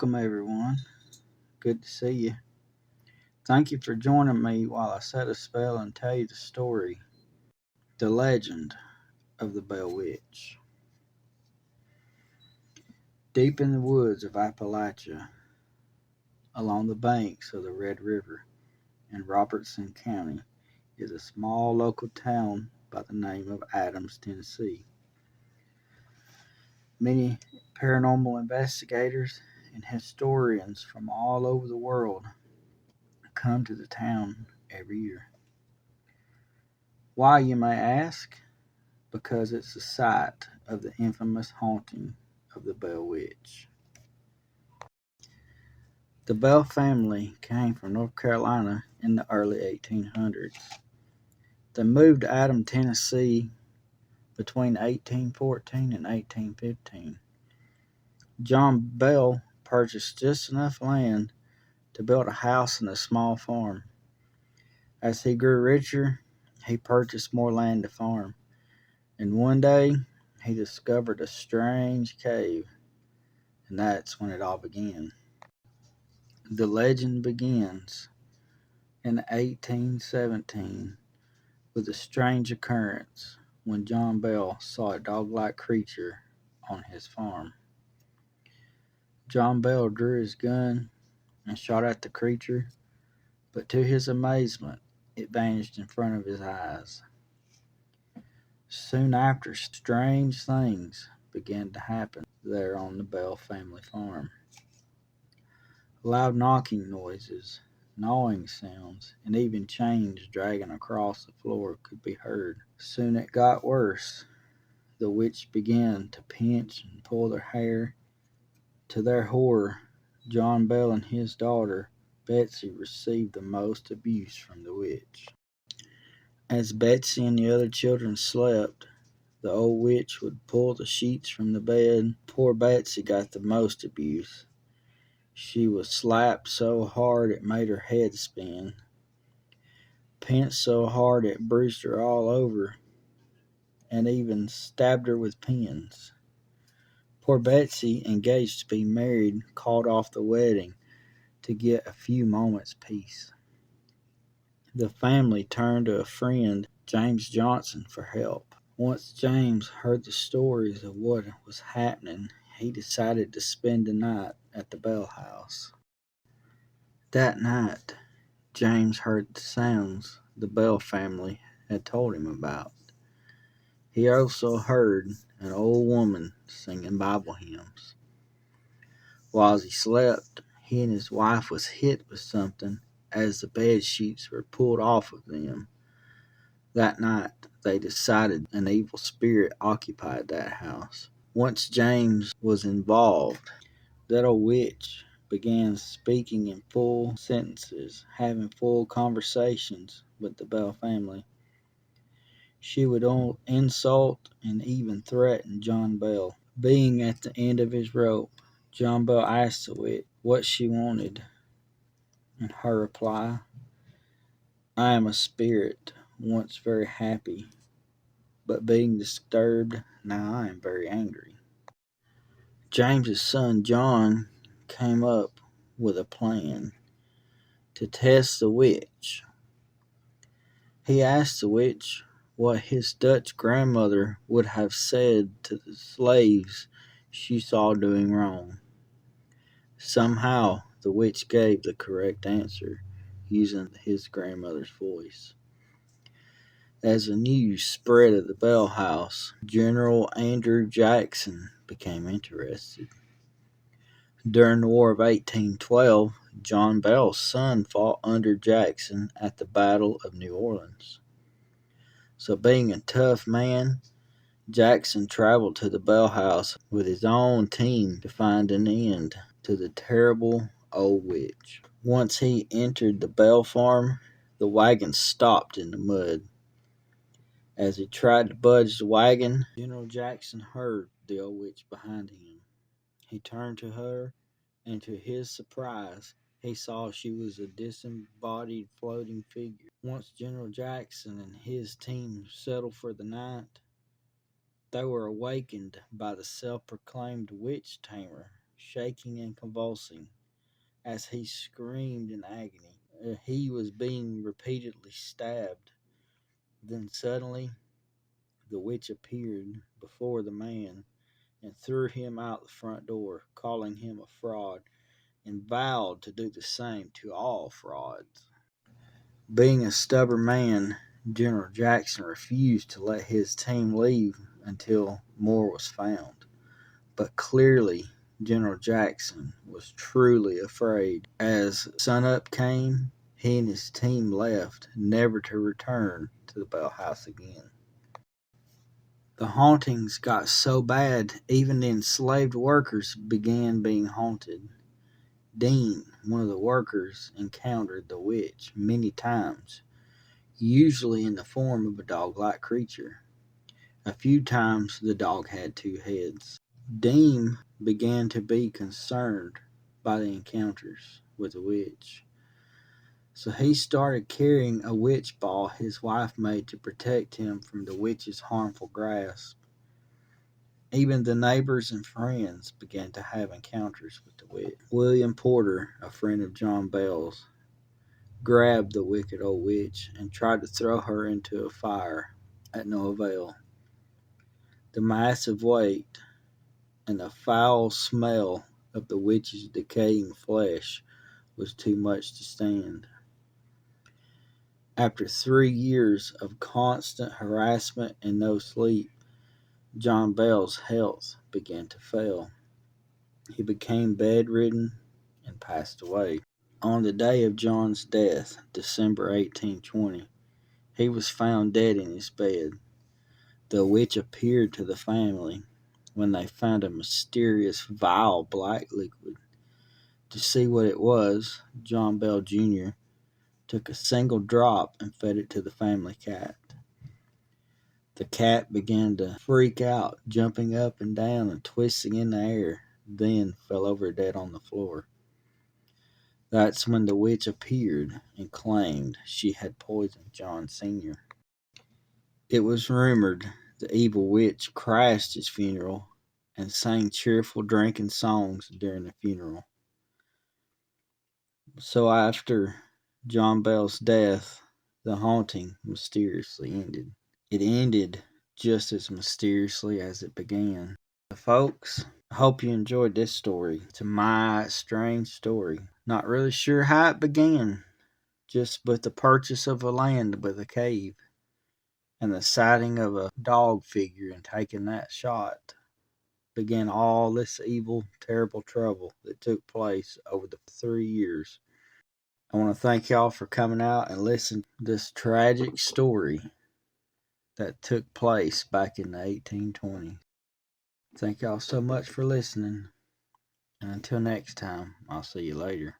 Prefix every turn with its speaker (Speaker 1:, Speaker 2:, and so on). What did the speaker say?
Speaker 1: Welcome, everyone. Good to see you. Thank you for joining me while I set a spell and tell you the story, the legend of the Bell Witch. Deep in the woods of Appalachia, along the banks of the Red River in Robertson County, is a small local town by the name of Adams, Tennessee. Many paranormal investigators and historians from all over the world come to the town every year. Why, you may ask? Because it's the site of the infamous haunting of the Bell Witch. The Bell family came from North Carolina in the early 1800s. They moved to Adams, Tennessee between 1814 and 1815. John Bell purchased just enough land to build a house and a small farm. As he grew richer, he purchased more land to farm, and one day he discovered a strange cave, and that's when it all began. The legend begins in 1817 with a strange occurrence when John Bell saw a dog-like creature on his farm. John Bell drew his gun and shot at the creature, but to his amazement, it vanished in front of his eyes. Soon after, strange things began to happen there on the Bell family farm. Loud knocking noises, gnawing sounds, and even chains dragging across the floor could be heard. Soon it got worse. The witch began to pinch and pull their hair. To their horror, John Bell and his daughter, Betsy, received the most abuse from the witch. As Betsy and the other children slept, the old witch would pull the sheets from the bed. Poor Betsy got the most abuse. She was slapped so hard it made her head spin, pinched so hard it bruised her all over, and even stabbed her with pins. Poor Betsy, engaged to be married, called off the wedding to get a few moments' peace. The family turned to a friend, James Johnson, for help. Once James heard the stories of what was happening, he decided to spend the night at the Bell house. That night, James heard the sounds the Bell family had told him about. He also heard an old woman singing Bible hymns. While he slept, he and his wife was hit with something as the bed sheets were pulled off of them. That night, they decided an evil spirit occupied that house. Once James was involved, that old witch began speaking in full sentences, having full conversations with the Bell family. She would insult and even threaten John Bell. Being at the end of his rope, John Bell asked the witch what she wanted, and her reply, "I am a spirit, once very happy, but being disturbed, now I am very angry." James's son John came up with a plan to test the witch. He asked the witch what his Dutch grandmother would have said to the slaves she saw doing wrong. Somehow, the witch gave the correct answer using his grandmother's voice. As the news spread at the Bell House, General Andrew Jackson became interested. During the War of 1812, John Bell's son fought under Jackson at the Battle of New Orleans. So, being a tough man, Jackson traveled to the Bell House with his own team to find an end to the terrible old witch. Once he entered the Bell farm, the wagon stopped in the mud. As he tried to budge the wagon, General Jackson heard the old witch behind him. He turned to her, and to his surprise, he saw she was a disembodied floating figure. Once General Jackson and his team settled for the night, they were awakened by the self-proclaimed witch tamer shaking and convulsing as he screamed in agony. He was being repeatedly stabbed. Then suddenly the witch appeared before the man and threw him out the front door, calling him a fraud, and vowed to do the same to all frauds. Being a stubborn man, General Jackson refused to let his team leave until more was found. But clearly, General Jackson was truly afraid. As sunup came, he and his team left, never to return to the Bell House again. The hauntings got so bad, even the enslaved workers began being haunted. Dean, one of the workers, encountered the witch many times, usually in the form of a dog-like creature. A few times the dog had two heads. Dean began to be concerned by the encounters with the witch. So he started carrying a witch ball his wife made to protect him from the witch's harmful grasp. Even the neighbors and friends began to have encounters with the witch. William Porter, a friend of John Bell's, grabbed the wicked old witch and tried to throw her into a fire, at no avail. The massive weight and the foul smell of the witch's decaying flesh was too much to stand. After 3 years of constant harassment and no sleep, John Bell's health began to fail. He became bedridden and passed away. On the day of John's death, December 1820, he was found dead in his bed. The witch appeared to the family when they found a mysterious, vile black liquid. To see what it was, John Bell Jr. took a single drop and fed it to the family cat. The cat began to freak out, jumping up and down and twisting in the air, then fell over dead on the floor. That's when the witch appeared and claimed she had poisoned John Sr. It was rumored the evil witch crashed his funeral and sang cheerful drinking songs during the funeral. So after John Bell's death, the haunting mysteriously ended. It ended just as mysteriously as it began. Folks, I hope you enjoyed this story. It's my strange story. Not really sure how it began, just with the purchase of a land with a cave and the sighting of a dog figure and taking that shot began all this evil, terrible trouble that took place over the 3 years. I want to thank y'all for coming out and listening to this tragic story that took place back in the 1820s. Thank y'all so much for listening. And until next time, I'll see you later.